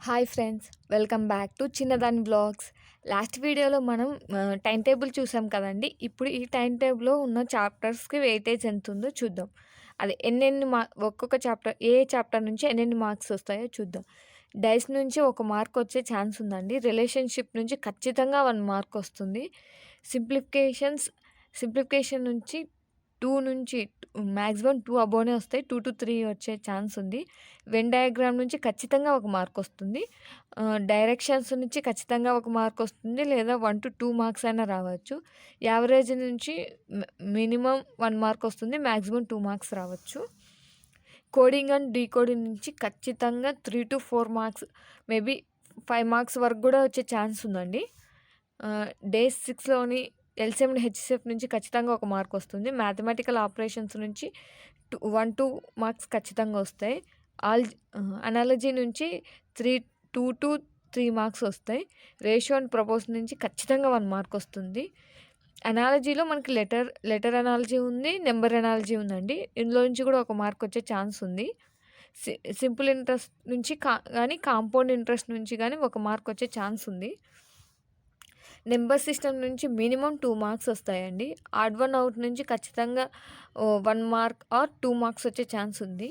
Hi friends, welcome back to చిన్నదాని blogs. Last వీడియోలో మనం టైం టేబుల్ చూసాం కదండి. ఇప్పుడు ఈ టైం టేబుల్లో ఉన్న చాప్టర్స్కి వెయిటేజ్ ఎంత ఉందో చూద్దాం. అది ఒక్కొక్క చాప్టర్ ఏ చాప్టర్ నుంచి ఎన్నెన్ని మార్క్స్ వస్తాయో చూద్దాం. డైస్ నుంచి 1 మార్క్ వచ్చే ఛాన్స్ ఉందండి. రిలేషన్షిప్ నుంచి ఖచ్చితంగా 1 మార్క్ వస్తుంది. సింప్లిఫికేషన్ నుంచి 2 నుంచి మ్యాక్సిమం 2 అబోనే వస్తాయి. 2-3 వచ్చే ఛాన్స్ ఉంది. వెన్ డయాగ్రామ్ నుంచి ఖచ్చితంగా 1 మార్క్ వస్తుంది. డైరెక్షన్స్ నుంచి ఖచ్చితంగా 1 మార్క్ వస్తుంది, లేదా 1-2 మార్క్స్ అయినా రావచ్చు. యావరేజ్ నుంచి మినిమం 1 మార్క్ వస్తుంది, మ్యాక్సిమం 2 మార్క్స్ రావచ్చు. కోడింగ్ అండ్ డీకోడింగ్ నుంచి ఖచ్చితంగా 3-4 మార్క్స్, మేబీ 5 మార్క్స్ వరకు కూడా వచ్చే ఛాన్స్ ఉందండి. డే 6లోని ఎల్సిఎం అండ్ హెచ్సిఎఫ్ నుంచి ఖచ్చితంగా 1 మార్క్ వస్తుంది. మ్యాథమెటికల్ ఆపరేషన్స్ నుంచి 1-2 మార్క్స్ ఖచ్చితంగా వస్తాయి. అనాలజీ నుంచి 2-3 మార్క్స్ వస్తాయి. రేషియో అండ్ ప్రపోర్షన్ నుంచి ఖచ్చితంగా 1 మార్క్ వస్తుంది. అనాలజీలో మనకి లెటర్ అనాలజీ ఉంది, నెంబర్ అనాలజీ ఉందండి. ఇందులో నుంచి కూడా 1 మార్క్ వచ్చే ఛాన్స్ ఉంది. సింపుల్ ఇంట్రెస్ట్ నుంచి కానీ కాంపౌండ్ ఇంట్రెస్ట్ నుంచి కానీ 1 మార్క్ వచ్చే ఛాన్స్ ఉంది. నెంబర్ సిస్టమ్ నుంచి మినిమం 2 మార్క్స్ వస్తాయండి. ఆడ్ వన్ అవుట్ నుంచి ఖచ్చితంగా 1 మార్క్ ఆర్ 2 మార్క్స్ వచ్చే ఛాన్స్ ఉంది.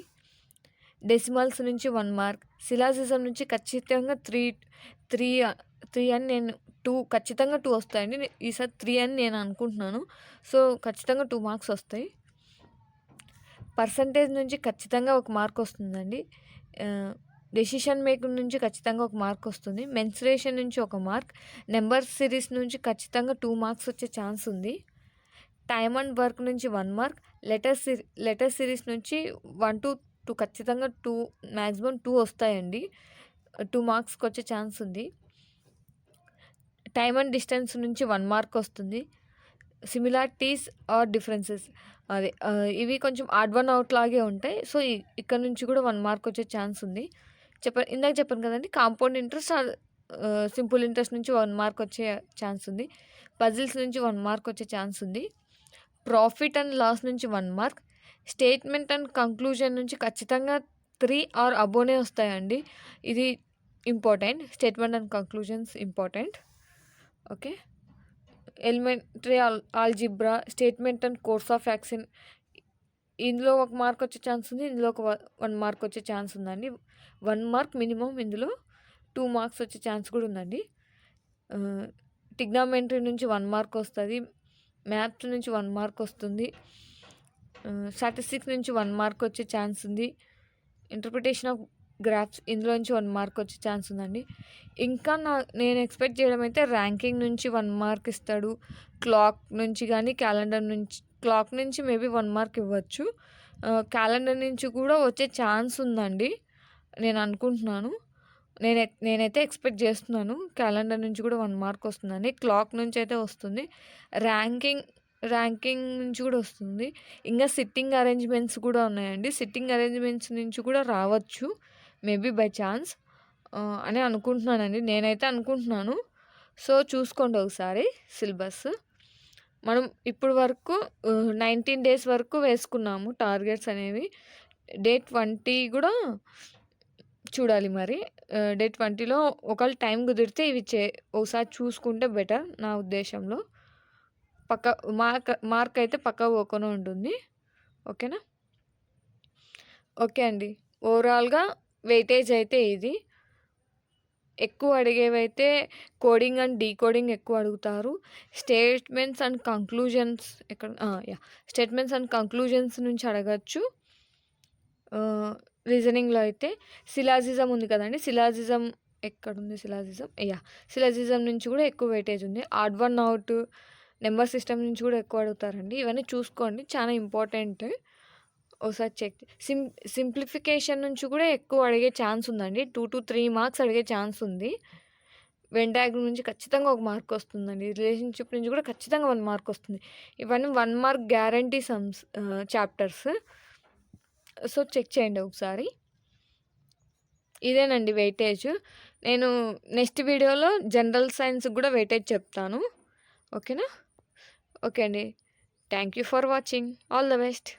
డెసిమల్స్ నుంచి 1 మార్క్. సిలాజిజం నుంచి ఖచ్చితంగా 3 అని నేను 2 ఖచ్చితంగా 2 వస్తాయండి. ఈసారి 3 అని నేను అనుకుంటున్నాను. సో ఖచ్చితంగా 2 మార్క్స్ వస్తాయి. పర్సంటేజ్ నుంచి ఖచ్చితంగా 1 మార్క్ వస్తుందండి. డెసిషన్ మేకింగ్ నుంచి ఖచ్చితంగా 1 మార్క్ వస్తుంది. మెన్సురేషన్ నుంచి 1 మార్క్. నెంబర్ సిరీస్ నుంచి ఖచ్చితంగా 2 మార్క్స్ వచ్చే ఛాన్స్ ఉంది. టైమ్ అండ్ వర్క్ నుంచి 1 మార్క్. లెటర్ సిరీస్ నుంచి 1-2 ఖచ్చితంగా 2 మ్యాక్సిమం 2 వస్తాయండి. 2 మార్క్స్కి వచ్చే ఛాన్స్ ఉంది. టైమ్ అండ్ డిస్టెన్స్ నుంచి 1 మార్క్ వస్తుంది. సిమిలారిటీస్ ఆర్ డిఫరెన్సెస్, అదే ఇవి కొంచెం ఆడ్ వన్ అవుట్ లాగే ఉంటాయి. సో ఇక్కడ నుంచి కూడా 1 మార్క్ వచ్చే ఛాన్స్ ఉంది. ఇందాక చెప్పాను కదండి, కాంపౌండ్ ఇంట్రెస్ట్ సింపుల్ ఇంట్రెస్ట్ నుంచి 1 మార్క్ వచ్చే ఛాన్స్ ఉంది. పజిల్స్ నుంచి 1 మార్క్ వచ్చే ఛాన్స్ ఉంది. ప్రాఫిట్ అండ్ లాస్ నుంచి 1 మార్క్. స్టేట్మెంట్ అండ్ కంక్లూజన్ నుంచి ఖచ్చితంగా 3 ఆర్ అబోనే వస్తాయండి. ఇది important. Statement and conclusions important. Okay. Elementary algebra, statement and course of action, ఇందులో 1 మార్క్ వచ్చే ఛాన్స్ ఉంది. ఇందులో 1 మార్క్ వచ్చే ఛాన్స్ ఉందండి. 1 మార్క్ మినిమం. ఇందులో 2 మార్క్స్ వచ్చే ఛాన్స్ కూడా ఉందండి. టిగ్నామెంటరీ నుంచి 1 మార్క్ వస్తుంది. మ్యాథ్స్ నుంచి 1 మార్క్ వస్తుంది. స్టాటిస్టిక్స్ నుంచి 1 మార్క్ వచ్చే ఛాన్స్ ఉంది. ఇంటర్ప్రిటేషన్ ఆఫ్ గ్రాఫ్స్, ఇందులో నుంచి 1 మార్క్ వచ్చే ఛాన్స్ ఉందండి. ఇంకా నేను ఎక్స్పెక్ట్ చేయడం అయితే ర్యాంకింగ్ నుంచి 1 మార్క్ ఇస్తాడు. క్లాక్ నుంచి కానీ క్లాక్ నుంచి మేబీ 1 మార్క్ ఇవ్వచ్చు. క్యాలెండర్ నుంచి కూడా వచ్చే ఛాన్స్ ఉందండి నేను అనుకుంటున్నాను. నేనైతే ఎక్స్పెక్ట్ చేస్తున్నాను క్యాలెండర్ నుంచి కూడా 1 మార్క్ వస్తుందండి. క్లాక్ నుంచి అయితే వస్తుంది. ర్యాంకింగ్ నుంచి కూడా వస్తుంది. ఇంకా సిట్టింగ్ అరేంజ్మెంట్స్ కూడా ఉన్నాయండి. సిట్టింగ్ అరేంజ్మెంట్స్ నుంచి కూడా రావచ్చు మేబీ బై ఛాన్స్ అని అనుకుంటున్నానండి. నేనైతే అనుకుంటున్నాను. సో చూసుకోండి ఒకసారి సిలబస్. మనం ఇప్పుడు వరకు 19 డేస్ వరకు వేసుకున్నాము టార్గెట్స్ అనేవి. డే 20 కూడా చూడాలి మరి. డే 20లో ఒకవేళ టైం కుదిరితే ఇవి ఒకసారి చూసుకుంటే బెటర్ నా ఉద్దేశంలో. మార్క్ అయితే పక్కా ఓపెన్ ఉంటుంది. ఓకేనా? ఓకే అండి. ఓవరాల్గా వెయిటేజ్ అయితే ఇది. ఎక్కువ అడిగేవైతే కోడింగ్ అండ్ డీకోడింగ్ ఎక్కువ అడుగుతారు. స్టేట్మెంట్స్ అండ్ కంక్లూజన్స్ నుంచి అడగచ్చు. రీజనింగ్లో అయితే సిలాజిజం ఉంది కదండి. సిలాజిజం ఎక్కడుంది? సిలాజిజం నుంచి కూడా ఎక్కువ వెయిటేజ్ ఉంది. Odd one out, number system నుంచి కూడా ఎక్కువ అడుగుతారండి. ఇవన్నీ చూసుకోండి, చాలా ఇంపార్టెంట్. ఒకసారి చెక్. సింప్లిఫికేషన్ నుంచి కూడా ఎక్కువ అడిగే ఛాన్స్ ఉందండి. 2-3 మార్క్స్ అడిగే ఛాన్స్ ఉంది. వెన్ డయాగ్రామ్ నుంచి ఖచ్చితంగా 1 మార్క్ వస్తుందండి. రిలేషన్షిప్ నుంచి కూడా ఖచ్చితంగా 1 మార్క్ వస్తుంది. ఇవన్నీ 1 mark guarantee chapters. So check చేయండి ఒకసారి. ఇదేనండి వెయిటేజ్. నేను నెక్స్ట్ వీడియోలో జనరల్ సైన్స్ కూడా వెయిటేజ్ చెప్తాను. ఓకేనా? ఓకే అండి. Thank you for watching. All the best.